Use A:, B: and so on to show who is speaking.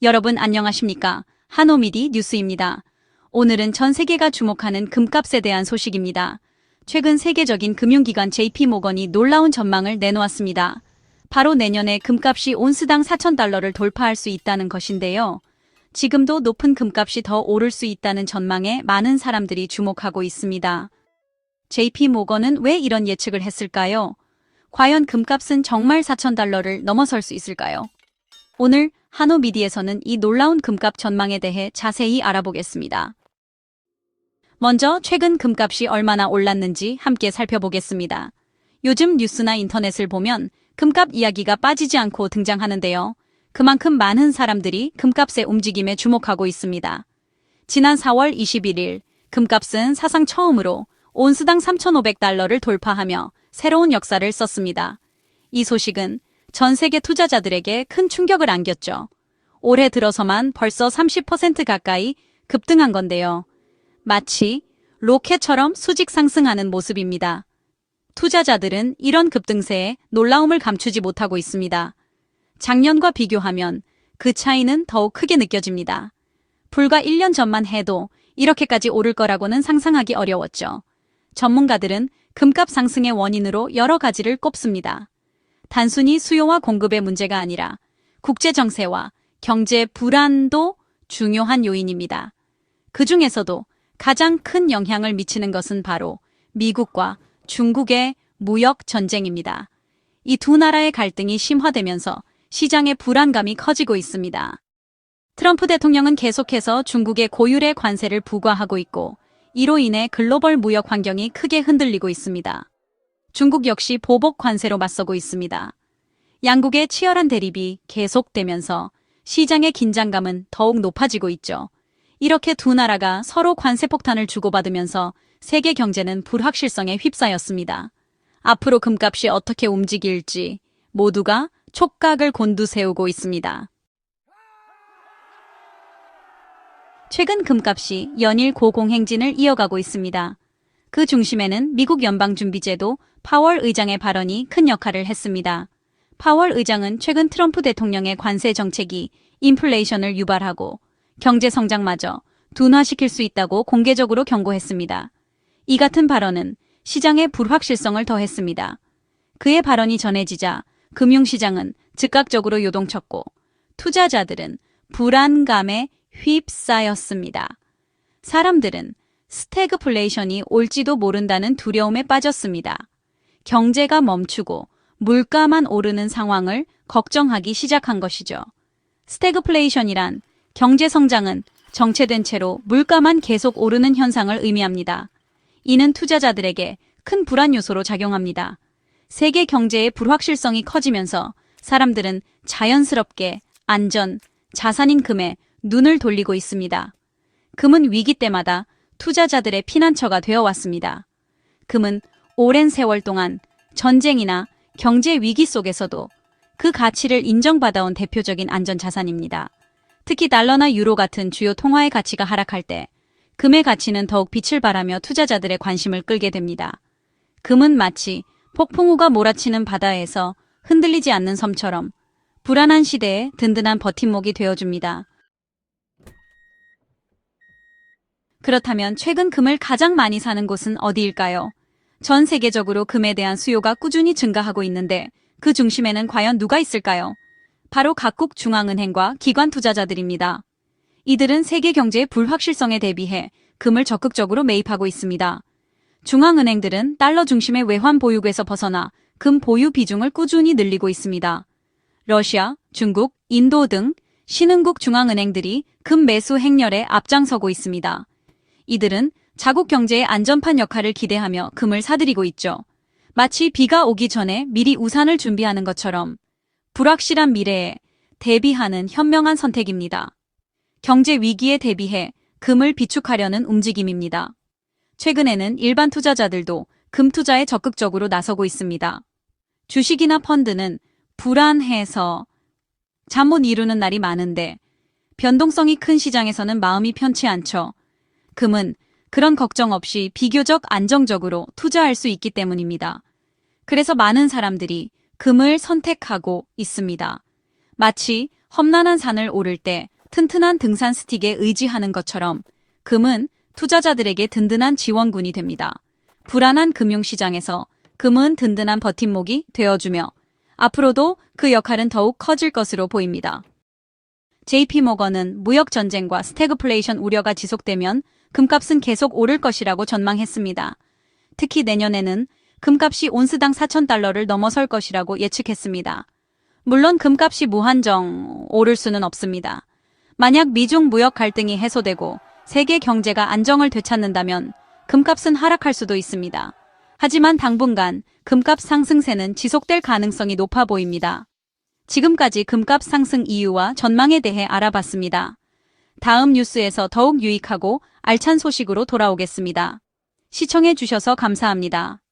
A: 여러분 안녕하십니까? 한오미디 뉴스입니다. 오늘은 전 세계가 주목하는 금값에 대한 소식입니다. 최근 세계적인 금융기관 JP모건이 놀라운 전망을 내놓았습니다. 바로 내년에 금값이 온스당 4,000달러를 돌파할 수 있다는 것인데요. 지금도 높은 금값이 더 오를 수 있다는 전망에 많은 사람들이 주목하고 있습니다. JP모건은 왜 이런 예측을 했을까요? 과연 금값은 정말 4,000달러를 넘어설 수 있을까요? 오늘 한오미디에서는 이 놀라운 금값 전망에 대해 자세히 알아보겠습니다. 먼저 최근 금값이 얼마나 올랐는지 함께 살펴보겠습니다. 요즘 뉴스나 인터넷을 보면 금값 이야기가 빠지지 않고 등장하는데요. 그만큼 많은 사람들이 금값의 움직임에 주목하고 있습니다. 지난 4월 21일 금값은 사상 처음으로 온스당 3,500달러를 돌파하며 새로운 역사를 썼습니다. 이 소식은 전 세계 투자자들에게 큰 충격을 안겼죠. 올해 들어서만 벌써 30% 가까이 급등한 건데요. 마치 로켓처럼 수직 상승하는 모습입니다. 투자자들은 이런 급등세에 놀라움을 감추지 못하고 있습니다. 작년과 비교하면 그 차이는 더욱 크게 느껴집니다. 불과 1년 전만 해도 이렇게까지 오를 거라고는 상상하기 어려웠죠. 전문가들은 금값 상승의 원인으로 여러 가지를 꼽습니다. 단순히 수요와 공급의 문제가 아니라 국제 정세와 경제 불안도 중요한 요인입니다. 그 중에서도 가장 큰 영향을 미치는 것은 바로 미국과 중국의 무역 전쟁입니다. 이 두 나라의 갈등이 심화되면서 시장의 불안감이 커지고 있습니다. 트럼프 대통령은 계속해서 중국의 고율의 관세를 부과하고 있고 이로 인해 글로벌 무역 환경이 크게 흔들리고 있습니다. 중국 역시 보복 관세로 맞서고 있습니다. 양국의 치열한 대립이 계속되면서 시장의 긴장감은 더욱 높아지고 있죠. 이렇게 두 나라가 서로 관세 폭탄을 주고받으면서 세계 경제는 불확실성에 휩싸였습니다. 앞으로 금값이 어떻게 움직일지 모두가 촉각을 곤두세우고 있습니다. 최근 금값이 연일 고공행진을 이어가고 있습니다. 그 중심에는 미국 연방준비제도 파월 의장의 발언이 큰 역할을 했습니다. 파월 의장은 최근 트럼프 대통령의 관세 정책이 인플레이션을 유발하고 경제 성장마저 둔화시킬 수 있다고 공개적으로 경고했습니다. 이 같은 발언은 시장의 불확실성을 더했습니다. 그의 발언이 전해지자 금융시장은 즉각적으로 요동쳤고 투자자들은 불안감에 휩싸였습니다. 사람들은 스태그플레이션이 올지도 모른다는 두려움에 빠졌습니다. 경제가 멈추고 물가만 오르는 상황을 걱정하기 시작한 것이죠. 스태그플레이션이란 경제 성장은 정체된 채로 물가만 계속 오르는 현상을 의미합니다. 이는 투자자들에게 큰 불안 요소로 작용합니다. 세계 경제의 불확실성이 커지면서 사람들은 자연스럽게 안전, 자산인 금에 눈을 돌리고 있습니다. 금은 위기 때마다 투자자들의 피난처가 되어 왔습니다. 금은 오랜 세월 동안 전쟁이나 경제 위기 속에서도 그 가치를 인정받아온 대표적인 안전자산입니다. 특히 달러나 유로 같은 주요 통화의 가치가 하락할 때 금의 가치는 더욱 빛을 발하며 투자자들의 관심을 끌게 됩니다. 금은 마치 폭풍우가 몰아치는 바다에서 흔들리지 않는 섬처럼 불안한 시대에 든든한 버팀목이 되어줍니다. 그렇다면 최근 금을 가장 많이 사는 곳은 어디일까요? 전 세계적으로 금에 대한 수요가 꾸준히 증가하고 있는데 그 중심에는 과연 누가 있을까요? 바로 각국 중앙은행과 기관 투자자들입니다. 이들은 세계 경제의 불확실성에 대비해 금을 적극적으로 매입하고 있습니다. 중앙은행들은 달러 중심의 외환 보유고에서 벗어나 금 보유 비중을 꾸준히 늘리고 있습니다. 러시아, 중국, 인도 등 신흥국 중앙은행들이 금 매수 행렬에 앞장서고 있습니다. 이들은 자국 경제의 안전판 역할을 기대하며 금을 사들이고 있죠. 마치 비가 오기 전에 미리 우산을 준비하는 것처럼 불확실한 미래에 대비하는 현명한 선택입니다. 경제 위기에 대비해 금을 비축하려는 움직임입니다. 최근에는 일반 투자자들도 금 투자에 적극적으로 나서고 있습니다. 주식이나 펀드는 불안해서 잠 못 이루는 날이 많은데 변동성이 큰 시장에서는 마음이 편치 않죠. 금은 그런 걱정 없이 비교적 안정적으로 투자할 수 있기 때문입니다. 그래서 많은 사람들이 금을 선택하고 있습니다. 마치 험난한 산을 오를 때 튼튼한 등산 스틱에 의지하는 것처럼 금은 투자자들에게 든든한 지원군이 됩니다. 불안한 금융시장에서 금은 든든한 버팀목이 되어주며 앞으로도 그 역할은 더욱 커질 것으로 보입니다. JP모건은 무역 전쟁과 스태그플레이션 우려가 지속되면 금값은 계속 오를 것이라고 전망했습니다. 특히 내년에는 금값이 온스당 4,000달러를 넘어설 것이라고 예측했습니다. 물론 금값이 무한정 오를 수는 없습니다. 만약 미중 무역 갈등이 해소되고 세계 경제가 안정을 되찾는다면 금값은 하락할 수도 있습니다. 하지만 당분간 금값 상승세는 지속될 가능성이 높아 보입니다. 지금까지 금값 상승 이유와 전망에 대해 알아봤습니다. 다음 뉴스에서 더욱 유익하고 알찬 소식으로 돌아오겠습니다. 시청해 주셔서 감사합니다.